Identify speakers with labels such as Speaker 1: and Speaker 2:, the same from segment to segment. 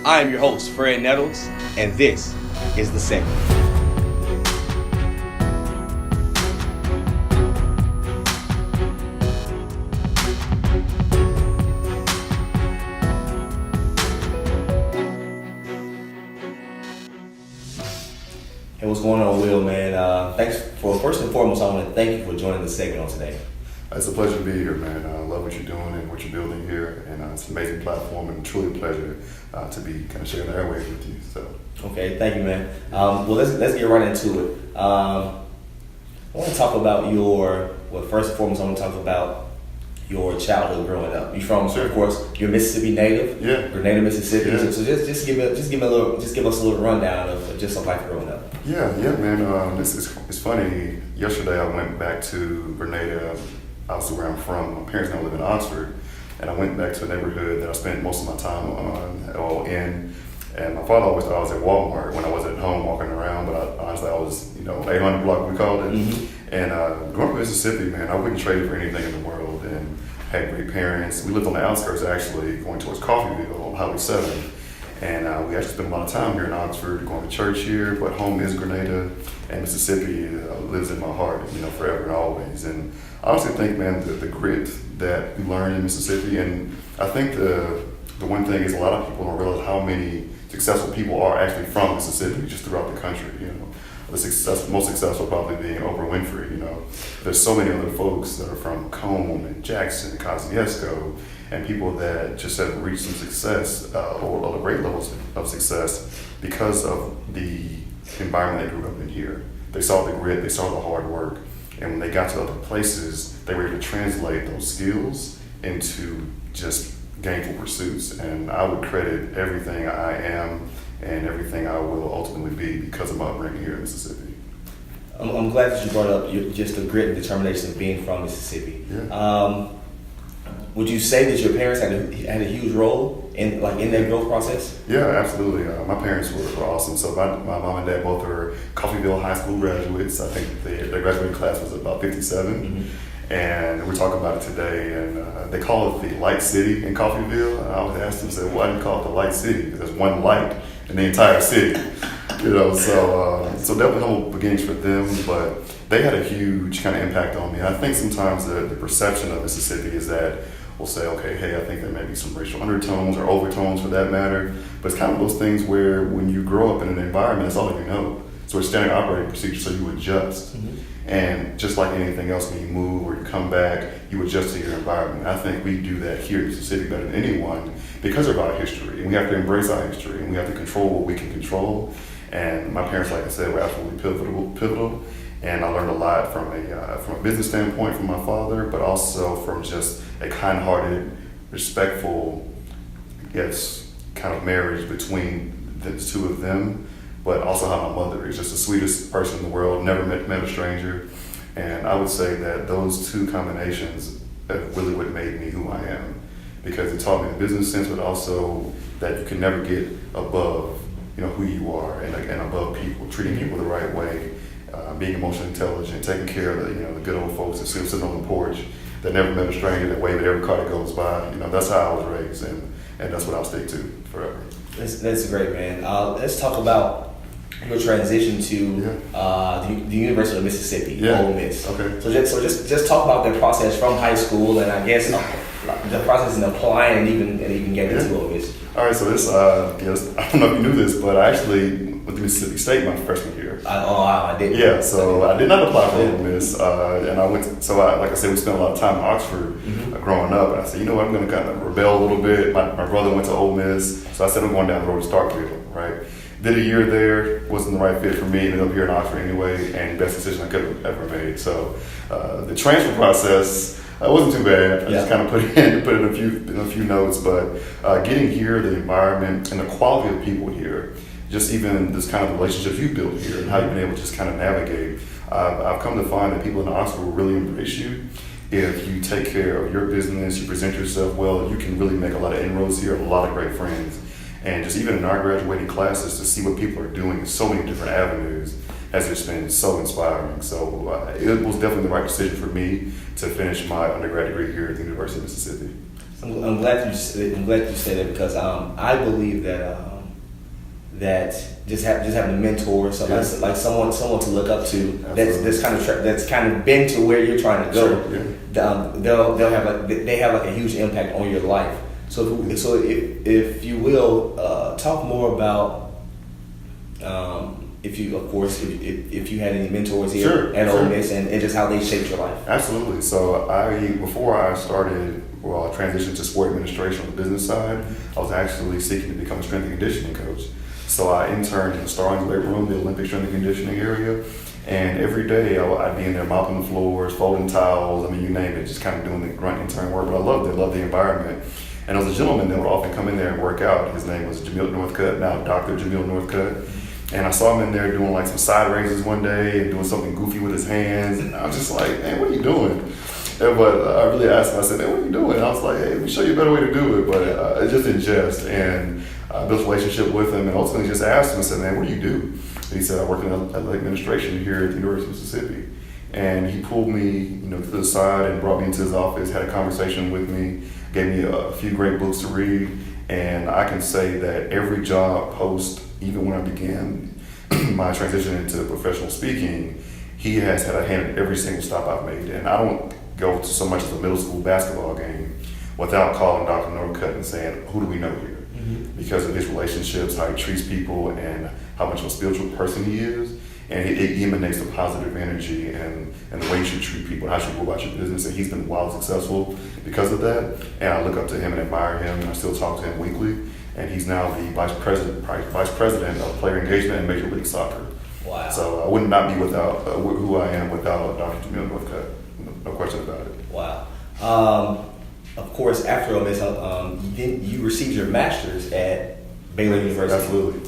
Speaker 1: I am your host, Fred Nettles, and this is The Segment. Hey, what's going on, Will, man? First and foremost, I want to thank you for joining the segment on today.
Speaker 2: It's a pleasure to be here, man. I love what you're doing and what you're building here, and it's an amazing platform and truly a pleasure to be kind of sharing the airwaves with you. So,
Speaker 1: okay, thank you, man. Well, let's get right into it. I want to talk about first and foremost, I want to talk about your childhood growing up. You're from,
Speaker 2: sure.
Speaker 1: Of course, you're a Mississippi native.
Speaker 2: Yeah.
Speaker 1: Grenada, Mississippi.
Speaker 2: Yeah.
Speaker 1: So just give us a little rundown of just a life growing up.
Speaker 2: Yeah, man. It's funny. Yesterday, I went back to Grenada. Obviously, where I'm from. My parents now live in Oxford, and I went back to a neighborhood that I spent most of my time in. And my father always thought I was at Walmart when I was at home walking around, but I was, 800 block, we called it.
Speaker 1: Mm-hmm.
Speaker 2: And growing up in Mississippi, man, I wouldn't trade it for anything in the world. And had great parents. We lived on the outskirts, actually, going towards Coffeyville on Highway 7. And we actually spent a lot of time here in Oxford, going to church here, but home is Grenada, and Mississippi lives in my heart, forever and always. And I honestly think, man, the grit that we learn in Mississippi, and I think the one thing is a lot of people don't realize how many successful people are actually from Mississippi, just throughout the country. The most successful probably being Oprah Winfrey. There's so many other folks that are from Combe and Jackson, Kosciuszko, and people that just have reached some success or other great levels of success because of the environment they grew up in here. They saw the grit, they saw the hard work, and when they got to other places, they were able to translate those skills into just gainful pursuits. And I would credit everything I am and everything I will ultimately be because of my upbringing here in Mississippi.
Speaker 1: I'm glad that you brought up just the grit and determination of being from Mississippi.
Speaker 2: Yeah.
Speaker 1: Would you say that your parents had a huge role in that growth process?
Speaker 2: Yeah, absolutely. My parents were awesome. So my mom and dad both are Coffeyville High School graduates. I think their graduating class was about 57. Mm-hmm. And we're talking about it today. And they call it the Light City in Coffeyville. And I always ask them, why do you call it the Light City? Because there's one light in the entire city. So definitely humble beginnings for them, but they had a huge kind of impact on me. I think sometimes the perception of Mississippi is that we'll say, okay, hey, I think there may be some racial undertones or overtones for that matter, but it's kind of those things where when you grow up in an environment, that's all you know. So it's standard operating procedure, so you adjust. Mm-hmm. And just like anything else, when you move or you come back, you adjust to your environment. I think we do that here in Mississippi better than anyone because of our history. And we have to embrace our history, and we have to control what we can control. And my parents, like I said, were absolutely pivotal. And I learned a lot from a business standpoint from my father, but also from just a kind-hearted, respectful, kind of marriage between the two of them. But also how my mother is just the sweetest person in the world, never met a stranger. And I would say that those two combinations are really what made me who I am. Because it taught me the business sense, but also that you can never get above, who you are and above people, treating people the right way, being emotionally intelligent, taking care of the good old folks that still sitting on the porch, that never met a stranger, that wave at every car that goes by. That's how I was raised, and that's what I'll stick to forever.
Speaker 1: That's great, man. Let's talk about your transition to the University of Mississippi, Ole Miss.
Speaker 2: Okay.
Speaker 1: So just talk about the process from high school, and I guess the process in applying and even getting into Ole Miss.
Speaker 2: All right, so this, I don't know if you knew this, but I actually went to Mississippi State my freshman year.
Speaker 1: I did.
Speaker 2: Yeah, so I did not apply for Ole Miss, and I went. Like I said, we spent a lot of time in Oxford growing up, and I said, I'm going to kind of rebel a little bit. My brother went to Ole Miss, so I said I'm going down the road to Starkville, right? Did a year there, wasn't the right fit for me, ended up here in Oxford anyway, and best decision I could have ever made. So the transfer process wasn't too bad. I just kind of put in a few notes, but getting here, the environment and the quality of people here, just even this kind of relationships you built here and how you've been able to just kind of navigate. I've come to find that people in Oxford will really embrace you if you take care of your business, you present yourself well, you can really make a lot of inroads here, a lot of great friends. And just even in our graduating classes, to see what people are doing in so many different avenues has just been so inspiring. So it was definitely the right decision for me to finish my undergrad degree here at the University of Mississippi.
Speaker 1: I'm glad you said that because I believe that that just having a mentor, like someone to look up to, that's kind of been to where you're trying to go.
Speaker 2: Sure, yeah.
Speaker 1: They have like a huge impact on your life. So if you will talk more about if you had any mentors here
Speaker 2: Sure,
Speaker 1: at Ole
Speaker 2: sure.
Speaker 1: Miss and just how they shaped your life.
Speaker 2: Absolutely. So before I transitioned to sport administration on the business side, I was actually seeking to become a strength and conditioning coach. So I interned in the Starlings weight room, the Olympic strength and conditioning area, and every day I'd be in there mopping the floors, folding towels, I mean, you name it, just kind of doing the grunt intern work, but I loved the environment. And there was a gentleman that would often come in there and work out. His name was Jamil Northcutt, now Dr. Jamil Northcutt. And I saw him in there doing like some side raises one day and doing something goofy with his hands. And I was just like, man, what are you doing? But I really asked him, I said, man, what are you doing? And I was like, hey, let me show you a better way to do it. But just in jest. And I built a relationship with him and ultimately just asked him, I said, man, what do you do? And he said, I work in athletic administration here at the University of Mississippi. And he pulled me, to the side and brought me into his office, had a conversation with me, gave me a few great books to read. And I can say that every job post, even when I began my transition into professional speaking, he has had a hand in every single stop I've made. And I don't go to so much as a middle school basketball game without calling Dr. Northcutt and saying, who do we know here? Mm-hmm. Because of his relationships, how he treats people, and how much of a spiritual person he is. And it emanates the positive energy and the way you should treat people, how you should go about your business. And he's been wildly successful because of that. And I look up to him and admire him, and I still talk to him weekly. And he's now the vice president of player engagement in Major League Soccer.
Speaker 1: Wow.
Speaker 2: So I would not be without who I am without Dr. Jamil Northcutt. No question about it.
Speaker 1: Wow. Of course, after Ole Miss, you received your master's at Baylor University.
Speaker 2: Absolutely.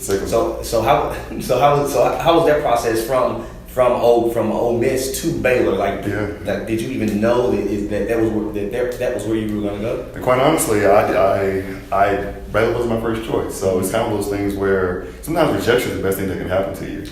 Speaker 1: So how was that process from Ole Miss to Baylor? Like, did you even know that was where you were going to go?
Speaker 2: And quite honestly, Baylor was my first choice. So it's kind of those things where sometimes rejection is the best thing that can happen to you.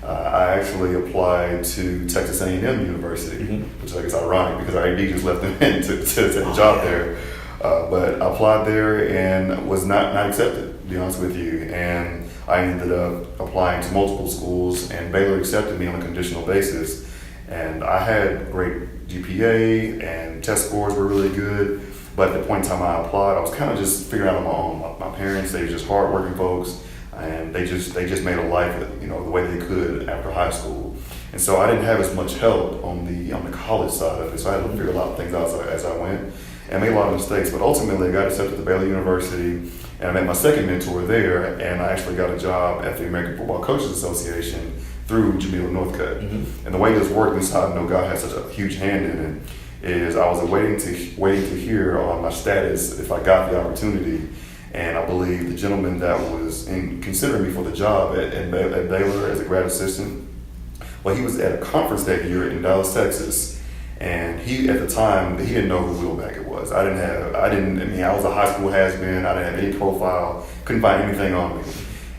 Speaker 2: I actually applied to Texas A&M University, which I guess is ironic because our AD just left them in to take a job there. But I applied there and was not accepted, to be honest with you. And I ended up applying to multiple schools, and Baylor accepted me on a conditional basis. And I had great GPA, and test scores were really good. But at the point in time I applied, I was kind of just figuring out on my own. My parents, they were just hardworking folks, and they just made a life, the way they could after high school. And so I didn't have as much help on the college side of it. So I had to figure a lot of things out as I went, and made a lot of mistakes. But ultimately, I got accepted to Baylor University, and I met my second mentor there, and I actually got a job at the American Football Coaches Association through Jamil Northcutt. Mm-hmm. And the way this worked, this is how I know God has such a huge hand in it, is I was waiting to hear on my status if I got the opportunity. And I believe the gentleman that was considering me for the job at Baylor as a grad assistant, well, he was at a conference that year in Dallas, Texas. And at the time, he didn't know who Will Baggett was. I was a high school has-been. I didn't have any profile, couldn't find anything on me.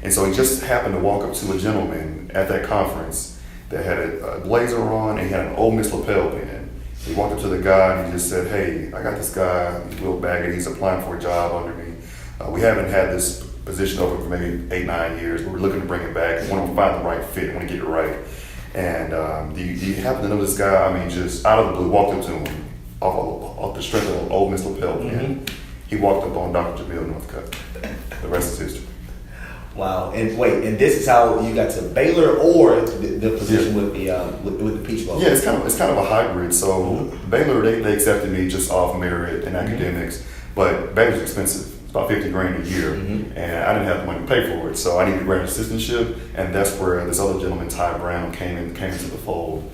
Speaker 2: And so he just happened to walk up to a gentleman at that conference that had a blazer on, and he had an Ole Miss lapel pin. He walked up to the guy and he just said, hey, I got this guy, Will Baggett, he's applying for a job under me. We haven't had this position open for maybe 8-9 years, but we're looking to bring it back. We want to find the right fit, we want to get it right. And do you happen to know this guy? I mean, just out of the blue, walked up to him off the strength of an Ole Miss lapel pin. Mm-hmm. He walked up on Dr. Jamil Northcutt. The rest is history.
Speaker 1: Wow. And wait, and this is how you got to Baylor, or the position with the Peach Bowl?
Speaker 2: Yeah, it's kind of a hybrid. So Baylor, they accepted me just off merit and academics, but Baylor's expensive. It's about $50,000 a year, and I didn't have the money to pay for it, so I needed a grad assistantship, and that's where this other gentleman, Ty Brown, came into the fold.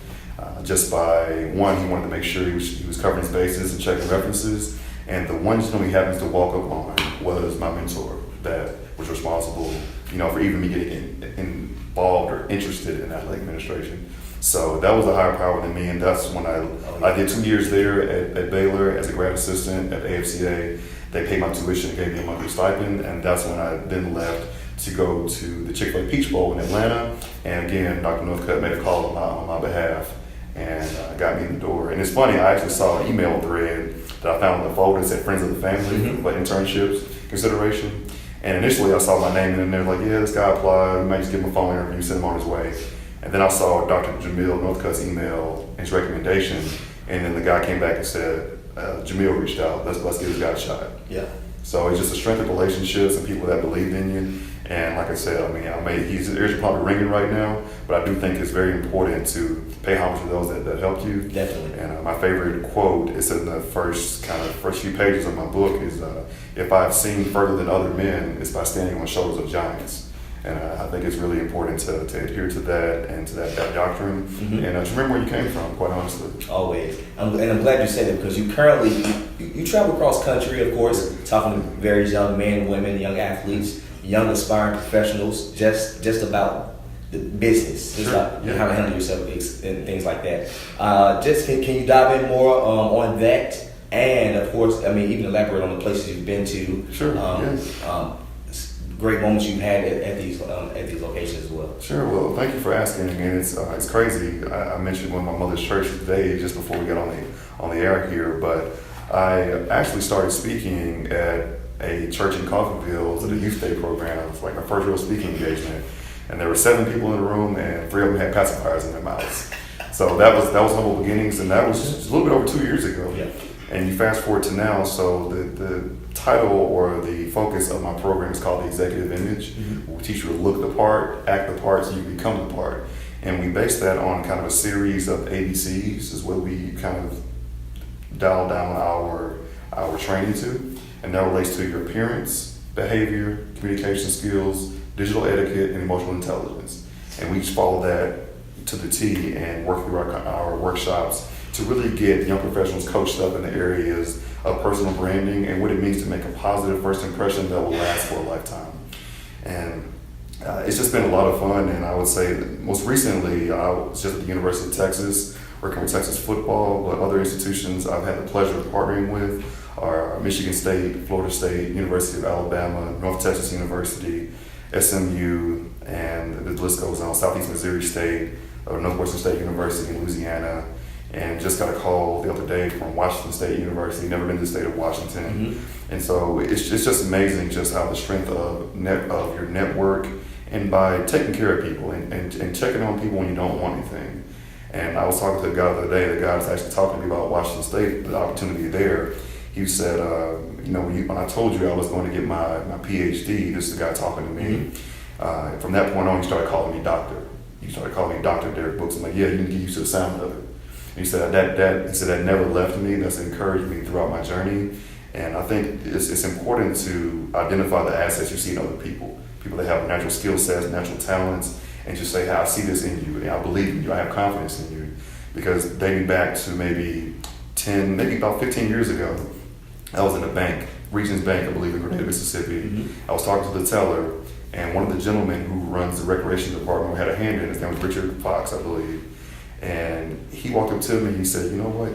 Speaker 2: Just by one, he wanted to make sure he was covering his bases and checking references, and the one gentleman he happens to walk up on was my mentor that was responsible, for even me getting involved or interested in athletic administration. So that was a higher power than me, and that's when I did 2 years there at Baylor as a grad assistant at the AFCA. They paid my tuition and gave me a monthly stipend, and that's when I then left to go to the Chick-fil-A Peach Bowl in Atlanta. And again, Dr. Northcutt made a call on my behalf and got me in the door. And it's funny, I actually saw an email thread that I found in the folder. It said Friends of the Family, but internships consideration. And initially I saw my name in there, like, yeah, this guy applied, we might just give him a phone interview, send him on his way. And then I saw Dr. Jamil Northcutt's email and his recommendation, and then the guy came back and said, Jamil reached out, let's give this guy a shot.
Speaker 1: Yeah.
Speaker 2: So it's just a strength of relationships and people that believed in you. And like I said, his ears are probably ringing right now, but I do think it's very important to pay homage to those that helped you.
Speaker 1: Definitely.
Speaker 2: And my favorite quote is in the first few pages of my book is, if I've seen further than other men, it's by standing on the shoulders of giants. And I think it's really important to adhere to that and to that doctrine. And to remember where you came from, quite honestly.
Speaker 1: Always. And I'm glad you said that, because you currently, you travel across country, of course, talking to various young men, women, young athletes, young aspiring professionals, just about the business, just about how to handle yourself and things like that. Can you dive in more on that? And of course, even elaborate on the places you've been to.
Speaker 2: Sure.
Speaker 1: Great moments you've had at these locations as well.
Speaker 2: Sure. Well, thank you for asking. It's crazy. I mentioned one of my mother's church today just before we got on the air here, but I actually started speaking at a church in Coffeyville to the Youth Day program. It was like my first real speaking engagement, and there were 7 people in the room, and 3 of them had pacifiers in their mouths. So that was humble beginnings, and that was just a little bit over 2 years ago.
Speaker 1: Yeah.
Speaker 2: And you fast forward to now, so the title or the focus of my program is called The Executive Image. We teach you to look the part, act the part, so you become the part. And we base that on kind of a series of ABCs is what we kind of dial down our training to. And that relates to your appearance, behavior, communication skills, digital etiquette, and emotional intelligence. And we just follow that to the T and work through our workshops to really get young professionals coached up in the areas of personal branding and what it means to make a positive first impression that will last for a lifetime. And it's just been a lot of fun, and I would say that most recently I was just at the University of Texas working with Texas football, but other institutions I've had the pleasure of partnering with are Michigan State, Florida State, University of Alabama, North Texas University, SMU, and the list goes on, Southeast Missouri State, Northwestern State University in Louisiana, and just got a call the other day from Washington State University, never been to the state of Washington. And so it's just amazing just how the strength of your network, and by taking care of people and checking on people when you don't want anything. And I was talking to a guy the other day, the guy was actually talking to me about Washington State, the opportunity there. He said, when I told you I was going to get my PhD, this is the guy talking to me. From that point on, he started calling me doctor. He started calling me Dr. Derek Books. I'm like, yeah, you can get used to the sound of it. And he said that never left me. That's encouraged me throughout my journey. And I think it's important to identify the assets you see in other people that have natural skill sets, natural talents, and just say, hey, I see this in you, and I believe in you, I have confidence in you. Because dating back to maybe about 15 years ago, I was in a bank, Regions Bank, I believe, in Grenada, Mississippi. I was talking to the teller, and one of the gentlemen who runs the recreation department had a hand in it. His name was Richard Fox, I believe. And he walked up to me and he said, you know what?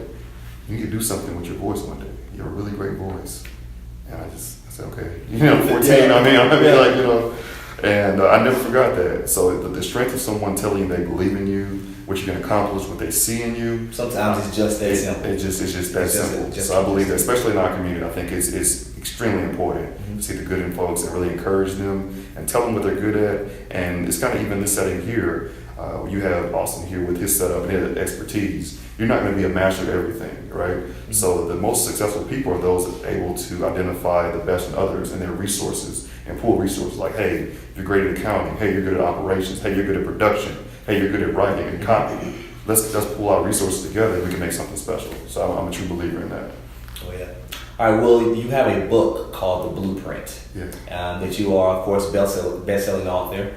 Speaker 2: You need to do something with your voice one day. You have a really great voice. And I said, okay. 14, and I never forgot that. So the strength of someone telling you they believe in you, what you can accomplish, what they see in you.
Speaker 1: Sometimes it's just that simple.
Speaker 2: It's just that simple. So I believe that, especially in our community, I think it's extremely important to see the good in folks and really encourage them and tell them what they're good at. And it's kind of even this setting here, you have Austin here with his setup and his expertise. You're not going to be a master of everything, right? So the most successful people are those that are able to identify the best in others and their resources and pull resources like, hey, you're great at accounting, hey, you're good at operations, hey, you're good at production, hey, you're good at writing and copy. Let's pull our resources together and we can make something special. So I'm a true believer in that.
Speaker 1: Oh, yeah. All right, well, you have a book called The Blueprint. That you are, of course, best-selling author.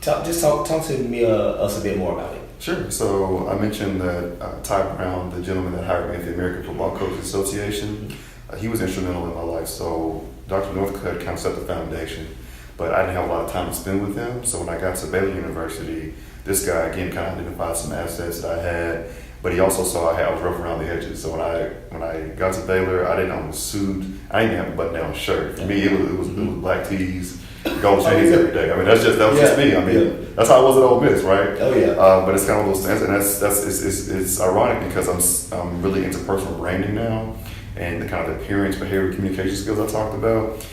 Speaker 1: Talk to me us a bit more about it.
Speaker 2: Sure. So I mentioned that Ty Brown, the gentleman that hired me at the American Football Coaches Association, he was instrumental in my life. So Dr. Northcutt kind of set the foundation, but I didn't have a lot of time to spend with him. So when I got to Baylor University, this guy again kind of identified some assets that I had, but he also saw I was rough around the edges. So when I got to Baylor, I didn't own a suit. I didn't have a button-down shirt. For me, it was black tees Gold chains every day. I mean, that was just me. I mean, that's how I was at Ole Miss, right?
Speaker 1: Oh yeah.
Speaker 2: But it's kind of those things, and it's ironic because I'm really into personal branding now, and the kind of appearance, behavior, communication skills I talked about.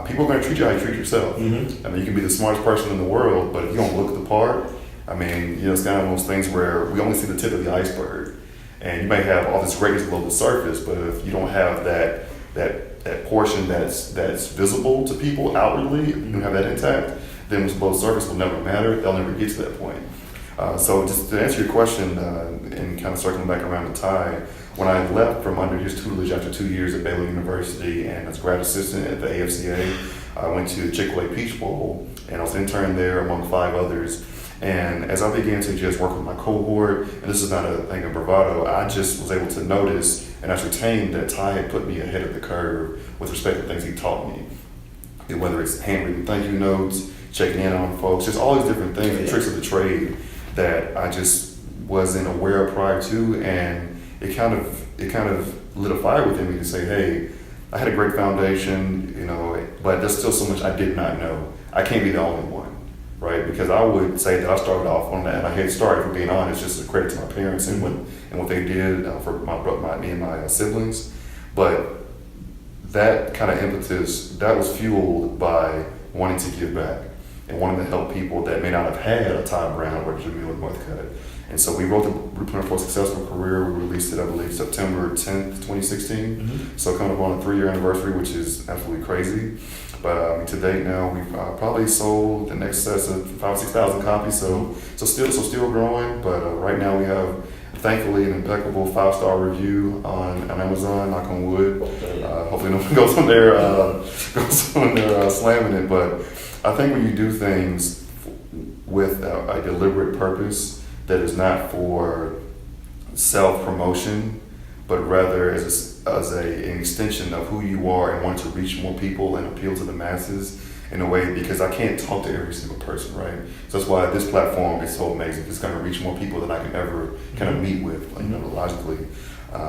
Speaker 2: People are going to treat you how you treat yourself. Mm-hmm. I mean, you can be the smartest person in the world, but if you don't look the part, I mean, it's kind of those things where we only see the tip of the iceberg, and you may have all this greatness below the surface, but if you don't have that portion that's visible to people outwardly, you don't have that intact, then what's below the surface will never matter. They'll never get to that point. So just to answer your question and kind of circling back around the tie, when I left from under his tutelage after 2 years at Baylor University and as grad assistant at the AFCA, I went to the Chick-fil-A Peach Bowl, and I was intern there among 5 others. And as I began to just work with my cohort, and this is not a thing of bravado, I just was able to notice and ascertain that Ty had put me ahead of the curve with respect to things he taught me. And whether it's handwritten thank you notes, checking in on folks, just all these different things, the tricks of the trade that I just wasn't aware of prior to, and it kind of lit a fire within me to say, hey, I had a great foundation, but there's still so much I did not know. I can't be the only one. Right, because I would say that I started off on that, and I had started, for being honest, just a credit to my parents and what they did for me and my siblings. But that kind of impetus, that was fueled by wanting to give back and wanting to help people that may not have had a Ty Brown or Jamil Northcutt. And so we wrote the Blueprint for a Successful Career. We released it, I believe, September 10th, 2016. Mm-hmm. So coming up on a 3-year anniversary, which is absolutely crazy. But to date now, we've probably sold the next set of 5,000-6,000 copies. So still growing. But right now we have, thankfully, an impeccable 5-star review on Amazon. Knock on wood. Hopefully no one goes on there slamming it. But I think when you do things with a deliberate purpose that is not for self-promotion, but rather as an extension of who you are and want to reach more people and appeal to the masses in a way, because I can't talk to every single person, right? So that's why this platform is so amazing. It's going to reach more people than I can ever kind of meet with, logically.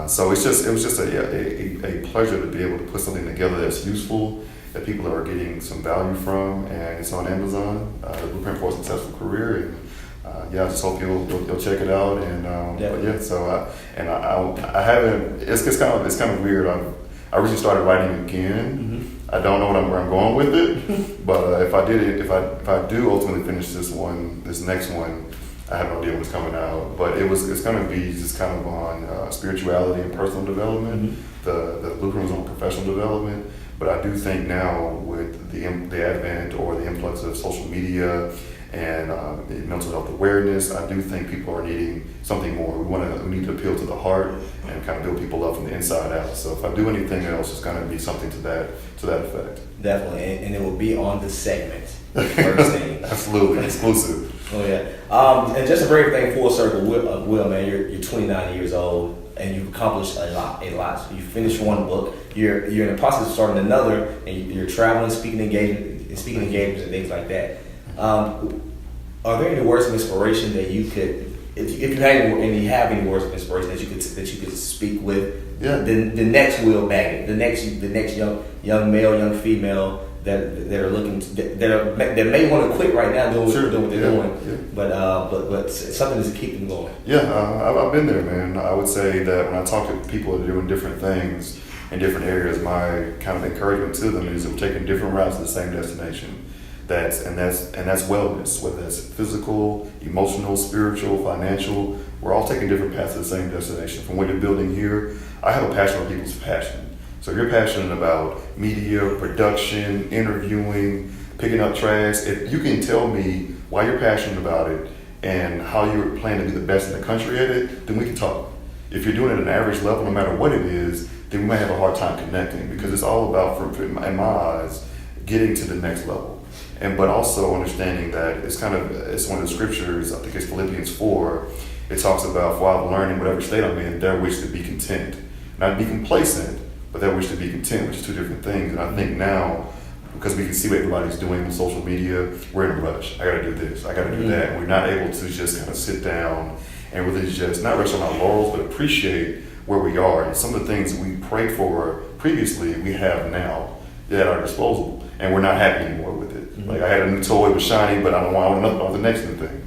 Speaker 2: So it was just a pleasure to be able to put something together that's useful, that people are getting some value from, and it's on Amazon, the Blueprint for a Successful Career. And I just hope you'll check it out. And I haven't. It's kind of weird. I recently started writing again. Mm-hmm. I don't know where I'm going with it, but if I do ultimately finish this next one, I have no idea when it's coming out. But it's going to be just kind of on spirituality and personal development. Mm-hmm. The blueprint is on professional development. But I do think now with the advent or the influx of social media and mental health awareness, I do think people are needing something more. We need to appeal to the heart and kind of build people up from the inside out. So if I do anything else, it's going to be something to that effect.
Speaker 1: Definitely, and it will be on the segment. First thing.
Speaker 2: Absolutely, exclusive.
Speaker 1: Oh yeah. And just to bring everything full circle, Will, man, you're 29 years old and you've accomplished a lot. You finished one book. You're in the process of starting another, and you're traveling, speaking engagements, and things like that. Are there any words of inspiration that you could, if you have any words of inspiration that you could speak with the next Will Baggett, the next young male, young female that are looking that may want to quit right now doing what they're doing, but something to keep them going.
Speaker 2: I've been there, man. I would say that when I talk to people that are doing different things in different areas, my kind of encouragement to them is that we're taking different routes to the same destination. That's wellness, whether that's physical, emotional, spiritual, financial. We're all taking different paths to the same destination. From what you're building here, I have a passion for people's passion. So if you're passionate about media, production, interviewing, picking up trash, if you can tell me why you're passionate about it and how you're planning to be the best in the country at it, then we can talk. If you're doing it at an average level, no matter what it is, then we might have a hard time connecting, because it's all about, in my eyes, getting to the next level. But also understanding that it's one of the scriptures, I think it's Philippians 4, it talks about, for I've learned in whatever state I'm in, their wish to be content. Not be complacent, but their wish to be content, which is two different things. And I think now, because we can see what everybody's doing on social media, we're in a rush. I gotta do this, I gotta do that. And we're not able to just kind of sit down and really just not rest on our laurels, but appreciate where we are. And some of the things we prayed for previously, we have now. at our disposal, and we're not happy anymore with it. Mm-hmm. Like I had a new toy, it was shiny, but I want the next new thing.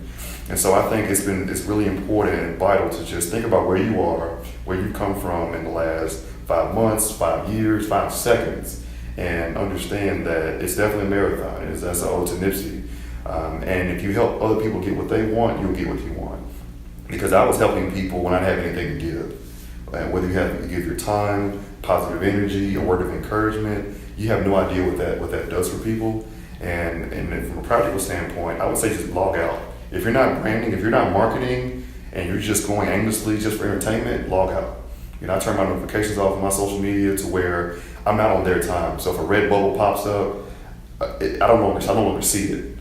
Speaker 2: And so I think it's really important and vital to just think about where you are, where you've come from in the last 5 months, 5 years, 5 seconds, and understand that it's definitely a marathon. That's an ode to Nipsey. And if you help other people get what they want, you'll get what you want. Because I was helping people when I didn't have anything to give. And whether you have to give your time, positive energy, a word of encouragement, you have no idea what that does for people. And from a practical standpoint, I would say just log out. If you're not branding, if you're not marketing, and you're just going aimlessly just for entertainment, log out. I turn my notifications off on my social media to where I'm not on their time. So if a red bubble pops up, I no longer see it.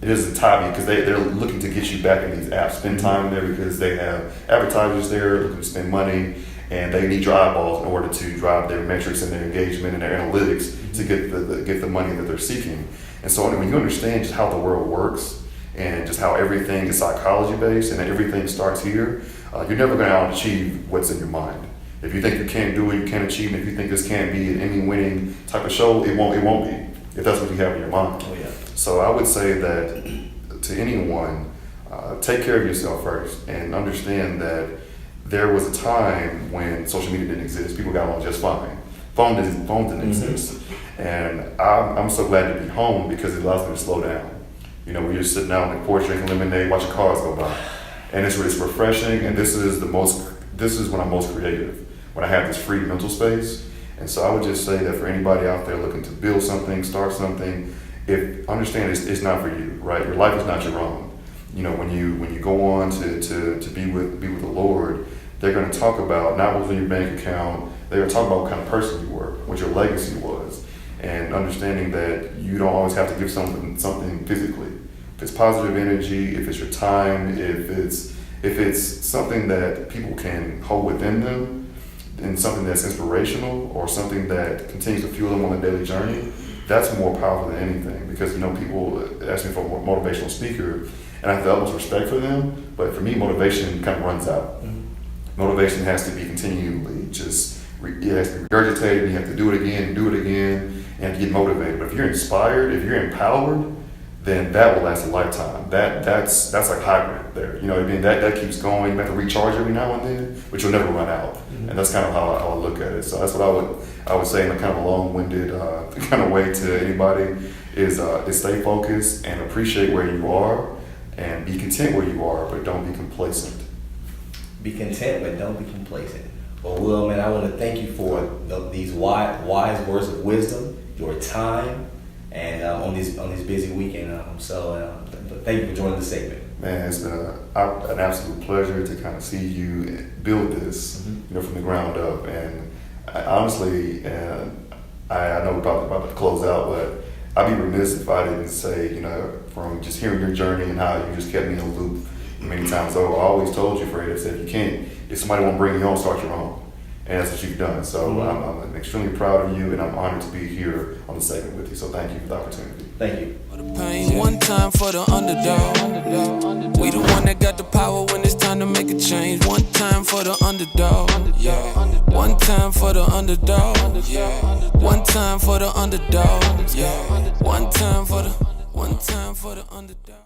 Speaker 2: It is a tie because they're looking to get you back in these apps, spend time there because they have advertisers there looking to spend money, and they need your eyeballs in order to drive their metrics and their engagement and their analytics to get the money that they're seeking. And so when you understand just how the world works and just how everything is psychology based and everything starts here, you're never going to achieve what's in your mind. If you think you can't do it, you can't achieve it. If you think this can't be an Emmy-winning type of show, it won't be. If that's what you have in your mind.
Speaker 1: Oh, yeah.
Speaker 2: So I would say that to anyone, take care of yourself first and understand that there was a time when social media didn't exist. People got along just fine. Phone didn't exist. And I'm so glad to be home because it allows me to slow down. We're just sitting out on the porch drinking lemonade, watching cars go by. And it's refreshing, and this is when I'm most creative, when I have this free mental space. And so I would just say that for anybody out there looking to build something, start something, understand it's not for you, right? Your life is not your own. When you go on to be with the Lord, they're going to talk about not what's in your bank account. They're going to talk about what kind of person you were, what your legacy was, and understanding that you don't always have to give something physically. If it's positive energy, if it's your time, if it's something that people can hold within them, and something that's inspirational or something that continues to fuel them on a daily journey, that's more powerful than anything. Because people ask me for a motivational speaker, and I have the utmost respect for them, but for me, motivation kind of runs out. Mm-hmm. Motivation has to be continually it has to be regurgitated. You have to do it again, and get motivated. But if you're inspired, if you're empowered, then that will last a lifetime. That's like hybrid there. That keeps going. You have to recharge every now and then, but you'll never run out. Mm-hmm. And that's kind of how I look at it. So that's what I would say in a kind of a long-winded kind of way to anybody is stay focused and appreciate where you are and be content where you are, but don't be complacent.
Speaker 1: Be content, but don't be complacent. Well, Will, man, I want to thank you for these wise words of wisdom, your time, and on this busy weekend. So thank you for joining the segment. Man,
Speaker 2: it's been an absolute pleasure to kind of see you build this, from the ground up. And honestly, I know we're about to close out, but I'd be remiss if I didn't say, from just hearing your journey and how you just kept me in the loop many times over. I always told you, Fred, I said, if somebody won't bring you on, start your own. And that's what you've done. So I'm extremely proud of you, and I'm honored to be here on the segment with you. So thank you for the opportunity.
Speaker 1: Thank you.
Speaker 3: One time for the underdog. We the one that got the power when it's time to make a change. One time for the underdog. Yeah. One time for the underdog. Yeah. One time for the underdog. Yeah. One time for the underdog.